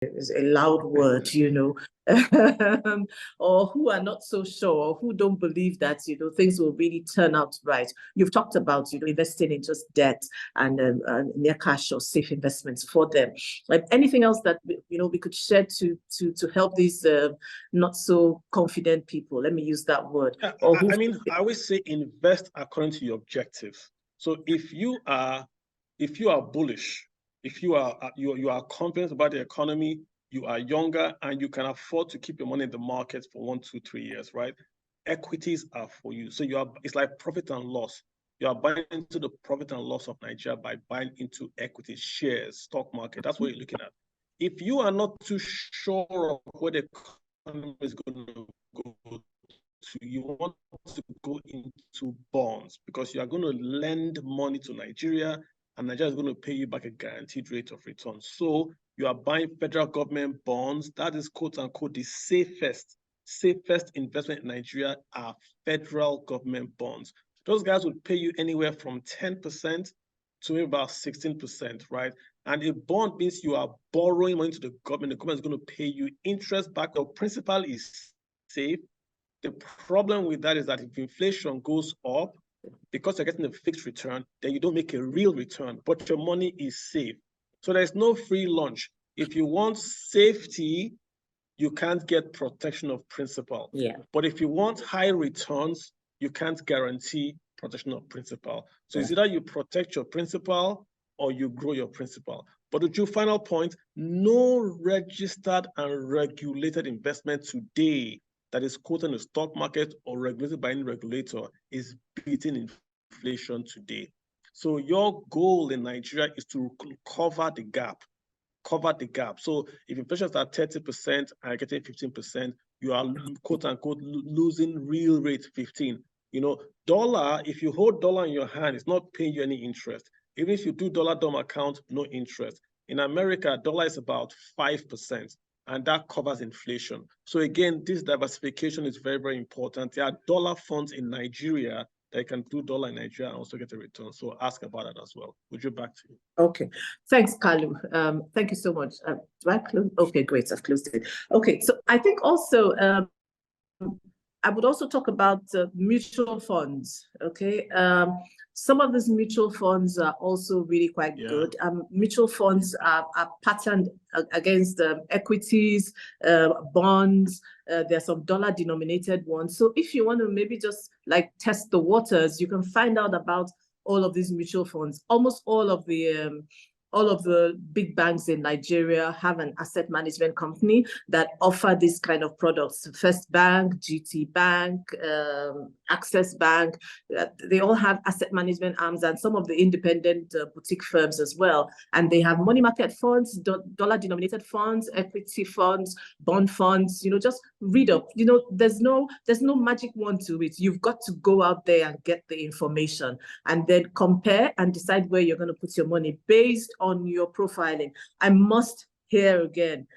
is a loud word, or who are not so sure, or who don't believe that, things will really turn out right. You've talked about, investing in just debt and near cash or safe investments for them. Like anything else that, we could share to help these not so confident people, let me use that word. Yeah, I always say invest according to your objectives. So if you are bullish, if you are confident about the economy, you are younger and you can afford to keep your money in the market for 1, 2, 3 years, right? Equities are for you. So it's like profit and loss. You are buying into the profit and loss of Nigeria by buying into equity shares, stock market. That's what you're looking at. If you are not too sure of where the economy is going to go to, you want to go into bonds because you are going to lend money to Nigeria and Nigeria is going to pay you back a guaranteed rate of return. So you are buying federal government bonds. That is quote unquote the safest investment in Nigeria are federal government bonds. Those guys would pay you anywhere from 10% to about 16%, right? And a bond means you are borrowing money to the government. The government is going to pay you interest back. Your principal is safe. The problem with that is that if inflation goes up, because you're getting a fixed return, then you don't make a real return, but your money is safe. So there's no free lunch. If you want safety, you can't get protection of principal. Yeah. But if you want high returns, you can't guarantee protection of principal. So it's either you protect your principal or you grow your principal. But the final point, no registered and regulated investment today that is quoted in the stock market or regulated by any regulator is beating inflation today. So your goal in Nigeria is to cover the gap. So if inflation is at 30% and you're getting 15%, you are quote unquote losing real rate 15. Dollar, if you hold dollar in your hand, it's not paying you any interest. Even if you do dollar DOM account, no interest. In America, dollar is about 5%. And that covers inflation. So again, this diversification is very, very important. There are dollar funds in Nigeria that can do dollar in Nigeria and also get a return. So ask about that as well. Would you back to you? Okay. Thanks, Kalu. Thank you so much. Do I close? Okay, great. I've closed it. Okay. So I think also I would also talk about mutual funds. Okay. Some of these mutual funds are also really quite good. Mutual funds are patterned against equities, bonds. There's some dollar-denominated ones. So if you want to maybe just like test the waters, you can find out about all of these mutual funds. Almost all of the big banks in Nigeria have an asset management company that offer this kind of products. First Bank, GT Bank, Access Bank, they all have asset management arms and some of the independent boutique firms as well. And they have money market funds, dollar-denominated funds, equity funds, bond funds. Just read up. There's no magic wand to it. You've got to go out there and get the information and then compare and decide where you're going to put your money based on your profiling. I must here again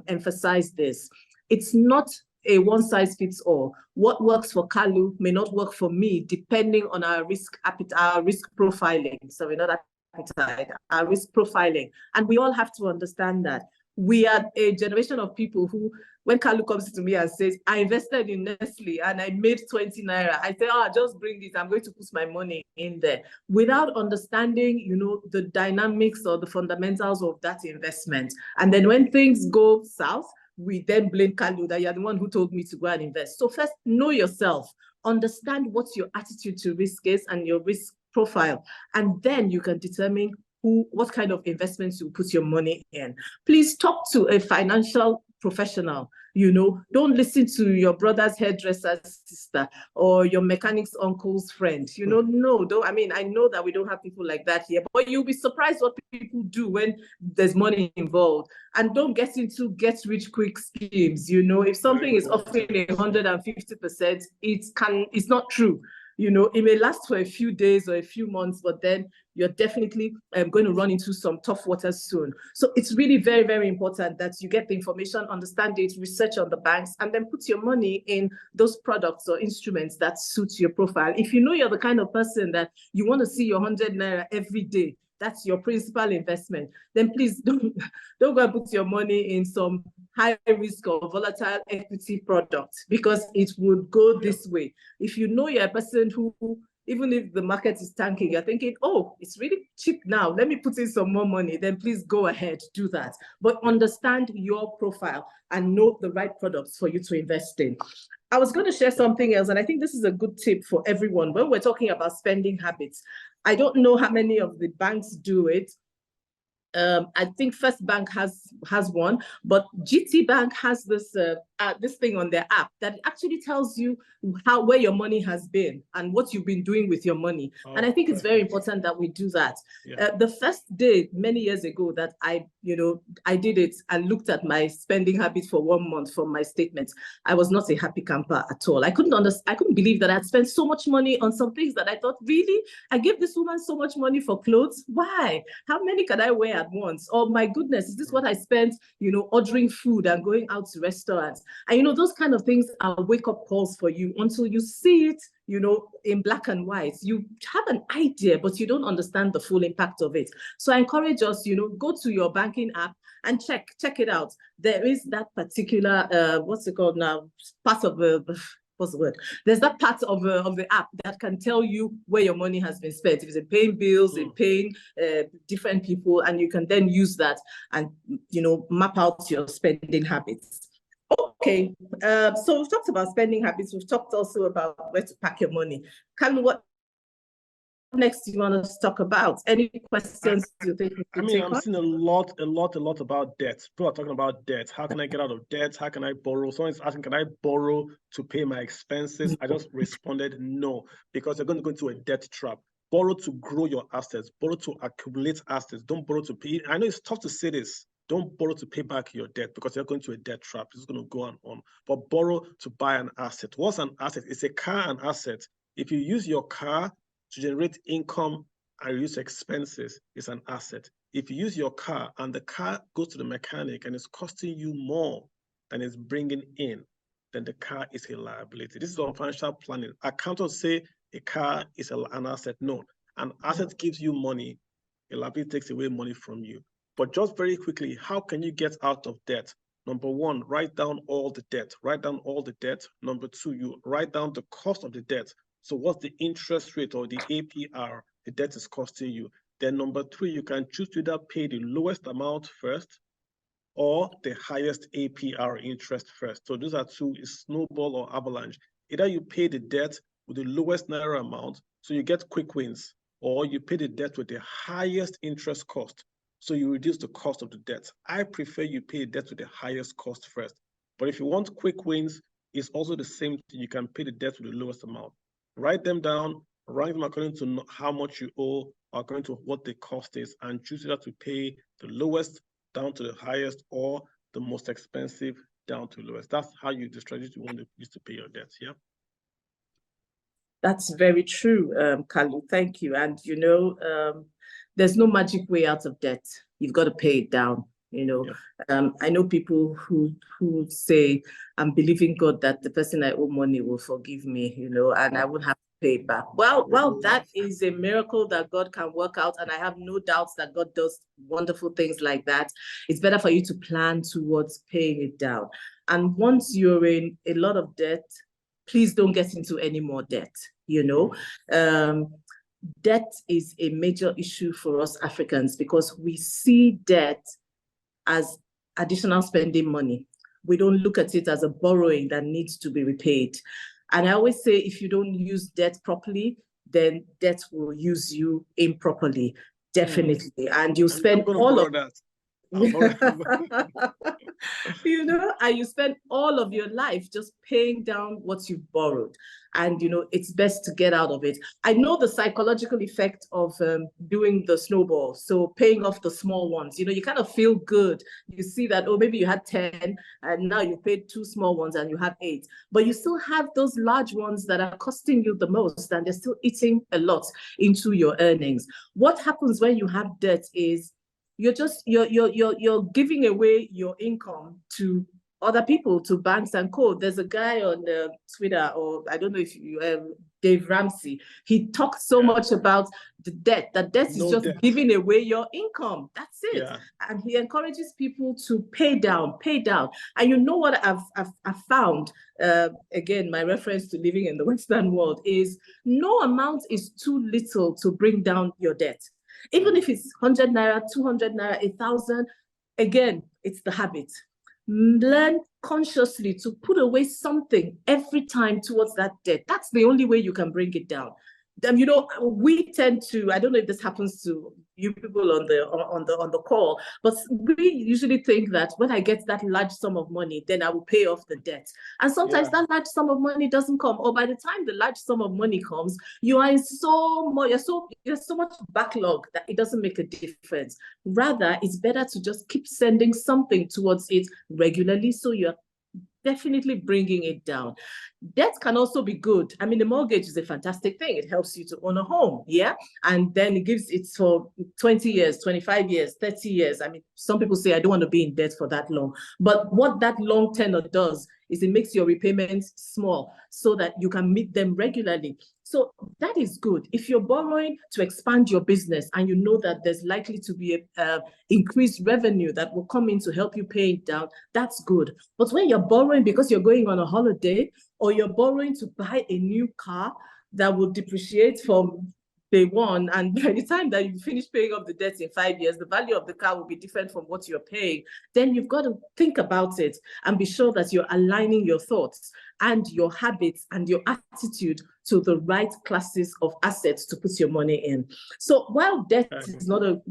emphasize this. It's not a one-size-fits-all. What works for Kalu may not work for me, depending on our risk profiling. Sorry, not appetite, our risk profiling. And we all have to understand that. We are a generation of people who, when Kalu comes to me and says, I invested in Nestle and I made 20 naira, I say, just bring it. I'm going to put my money in there without understanding, the dynamics or the fundamentals of that investment. And then when things go south, we then blame Kalu that you're the one who told me to go and invest. So first, know yourself, understand what your attitude to risk is and your risk profile. And then you can determine what kind of investments you put your money in. Please talk to a financial professional. Don't listen to your brother's hairdresser's sister or your mechanic's uncle's friend. No, don't. I mean, I know that we don't have people like that here, but you'll be surprised what people do when there's money involved. And don't get into get-rich-quick schemes. If something is offering 150%, it's not true. It may last for a few days or a few months, but then you're definitely going to run into some tough waters soon. So it's really very, very important that you get the information, understand it, research on the banks, and then put your money in those products or instruments that suit your profile. If you know you're the kind of person that you want to see your 100 naira every day, that's your principal investment, then please don't go and put your money in some high risk or volatile equity product, because it would go this way. If you know you're a person who, even if the market is tanking, you're thinking, oh, it's really cheap now, let me put in some more money, then please go ahead, do that. But understand your profile and know the right products for you to invest in. I was going to share something else, and I think this is a good tip for everyone. When we're talking about spending habits, I don't know how many of the banks do it. I think First Bank has one, but GT Bank has this thing on their app that actually tells you where your money has been and what you've been doing with your money. And I think it's very important that we do that. The first day many years ago that I did it and looked at my spending habit for 1 month from my statements, I was not a happy camper at all. I couldn't believe that I'd spent so much money on some things that I thought, really, I gave this woman so much money for clothes. Why? How many can I wear at once? Oh my goodness, is this what I spent, ordering food and going out to restaurants? And those kind of things are wake-up calls for you until you see it, in black and white. You have an idea, but you don't understand the full impact of it. So I encourage us, go to your banking app and check it out. There is that particular, what's it called now? Part of what's the word? There's that part of the app that can tell you where your money has been spent. If it's in paying bills, in paying different people, and you can then use that and map out your spending habits. Okay, so we've talked about spending habits. We've talked also about where to pack your money. Kalu, what next do you want us to talk about? Any questions you think we can take on? I'm seeing a lot about debt. People are talking about debt. How can I get out of debt? How can I borrow? Someone's asking, can I borrow to pay my expenses? I just responded no, because you're going to go into a debt trap. Borrow to grow your assets. Borrow to accumulate assets. Don't borrow to pay. I know it's tough to say this. Don't borrow to pay back your debt, because you're going to a debt trap. It's going to go on. But borrow to buy an asset. What's an asset? It's a car, an asset. If you use your car to generate income and reduce expenses, it's an asset. If you use your car and the car goes to the mechanic and it's costing you more than it's bringing in, then the car is a liability. This is on financial planning. Accountants say a car is an asset. No, an asset gives you money. A liability takes away money from you. But just very quickly, how can you get out of debt? Number one, write down all the debt. Write down all the debt. Number two, you write down the cost of the debt. So what's the interest rate or the APR the debt is costing you? Then number three, you can choose to either pay the lowest amount first or the highest APR interest first. So those are two, is snowball or avalanche. Either you pay the debt with the lowest Naira amount, so you get quick wins, or you pay the debt with the highest interest cost, so you reduce the cost of the debt. I prefer you pay the debt with the highest cost first. But if you want quick wins, it's also the same thing. You can pay the debt with the lowest amount. Write them down, rank them according to how much you owe, according to what the cost is, and choose either to pay the lowest down to the highest, or the most expensive down to the lowest. That's how the strategy you want to use to pay your debts. Yeah. That's very true, Kalu. Thank you. And there's no magic way out of debt. You've got to pay it down. I know people who say, I'm believing God that the person I owe money will forgive me, and I won't have to pay it back. Well, that is a miracle that God can work out, and I have no doubts that God does wonderful things like that. It's better for you to plan towards paying it down. And once you're in a lot of debt, please don't get into any more debt. Debt is a major issue for us Africans, because we see debt as additional spending money. We don't look at it as a borrowing that needs to be repaid. And I always say, if you don't use debt properly, then debt will use you improperly, definitely. And you spend all of that. And you spend all of your life just paying down what you've borrowed. And, it's best to get out of it. I know the psychological effect of doing the snowball. So paying off the small ones, you kind of feel good. You see that, maybe you had 10 and now you paid 2 small ones and you have 8. But you still have those large ones that are costing you the most, and they're still eating a lot into your earnings. What happens when you have debt is you're giving away your income to other people, to banks and co. There's a guy on Twitter, or I don't know if you, Dave Ramsey. He talks so much about the debt. That debt is just giving away your income. That's it. Yeah. And he encourages people to pay down. And you know what I've found? Again, my reference to living in the Western world is no amount is too little to bring down your debt. Even if it's 100 naira, 200 naira, 1,000, again, it's the habit. Learn consciously to put away something every time towards that debt. That's the only way you can bring it down. You know, we tend to, I don't know if this happens to you people on the call, but we usually think that when I get that large sum of money, then I will pay off the debt. And sometimes that large sum of money doesn't come, or by the time the large sum of money comes, you are in you're so much backlog that it doesn't make a difference. Rather, it's better to just keep sending something towards it regularly, so you're definitely bringing it down. Debt can also be good. I mean, the mortgage is a fantastic thing. It helps you to own a home, yeah? And then it gives it for 20 years, 25 years, 30 years. I mean, some people say, I don't want to be in debt for that long. But what that long tenor does is it makes your repayments small so that you can meet them regularly. So that is good. If you're borrowing to expand your business and you know that there's likely to be a increased revenue that will come in to help you pay it down, that's good. But when you're borrowing because you're going on a holiday, or you're borrowing to buy a new car that will depreciate from day one, and by the time that you finish paying off the debt in 5 years, the value of the car will be different from what you're paying, then you've got to think about it and be sure that you're aligning your thoughts and your habits and your attitude to the right classes of assets to put your money in. So while debt is not a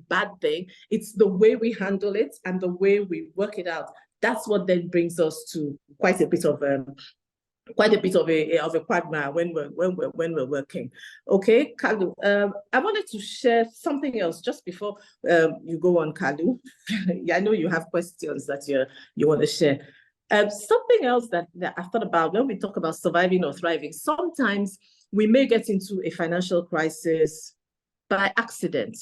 bad thing, it's the way we handle it and the way we work it out. That's what then brings us to quite a bit of a quagmire when we're working. Okay, Kalu, I wanted to share something else just before you go on, Kalu. I know you have questions that you want to share. Something else that I thought about when we talk about surviving or thriving, sometimes we may get into a financial crisis by accident.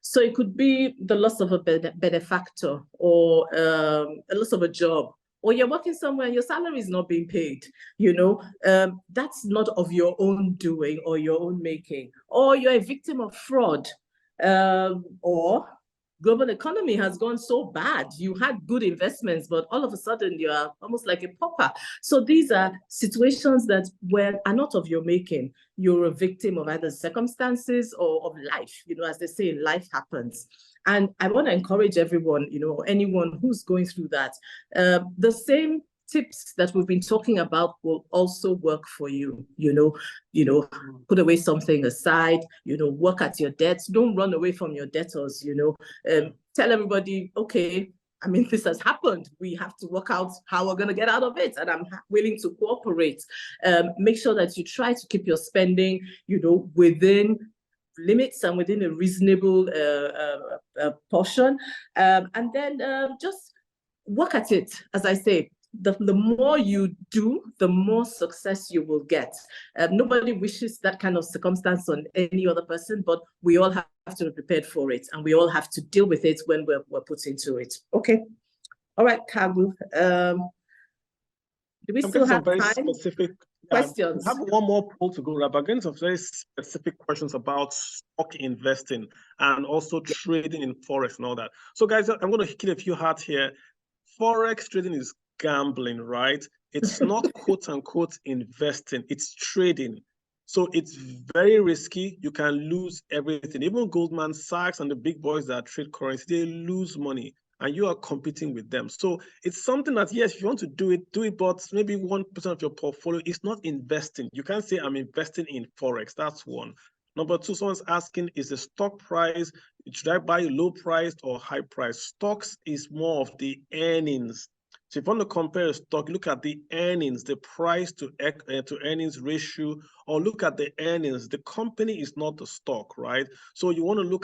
So it could be the loss of a benefactor, or a loss of a job, or you're working somewhere and your salary is not being paid. You know, that's not of your own doing or your own making, or you're a victim of fraud, or global economy has gone so bad. You had good investments, but all of a sudden you are almost like a pauper. So these are situations that are not of your making. You're a victim of either circumstances or of life. You know, as they say, life happens. And I want to encourage everyone, you know, anyone who's going through that, the same tips that we've been talking about will also work for you. You know, put away something aside, you know, work at your debts. Don't run away from your debtors, you know. Tell everybody, okay, I mean, this has happened. We have to work out how we're going to get out of it. And I'm willing to cooperate. Make sure that you try to keep your spending, you know, within limits and within a reasonable portion. And then just work at it, as I say. The more you do, the more success you will get. Nobody wishes that kind of circumstance on any other person, but we all have to be prepared for it, and we all have to deal with it when we're put into it. Okay. All right, Kabu. Do we still have very time? Specific questions. I have one more poll to go. We're getting some very specific questions about stock investing and also trading in Forex and all that. So guys, I'm going to hit a few hard here. Forex trading is gambling, right? It's not quote unquote investing, it's trading. So it's very risky. You can lose everything. Even Goldman Sachs and the big boys that trade currency, they lose money, and you are competing with them. So it's something that, yes, if you want to do it, but maybe 1% of your portfolio is not investing. You can't say I'm investing in Forex. That's one. Number two, someone's asking, is the stock price, should I buy low priced or high priced? Stocks is more of the earnings. So if you want to compare a stock, look at the earnings, the price to earnings ratio, or look at the earnings. The company is not the stock, right? So you want to look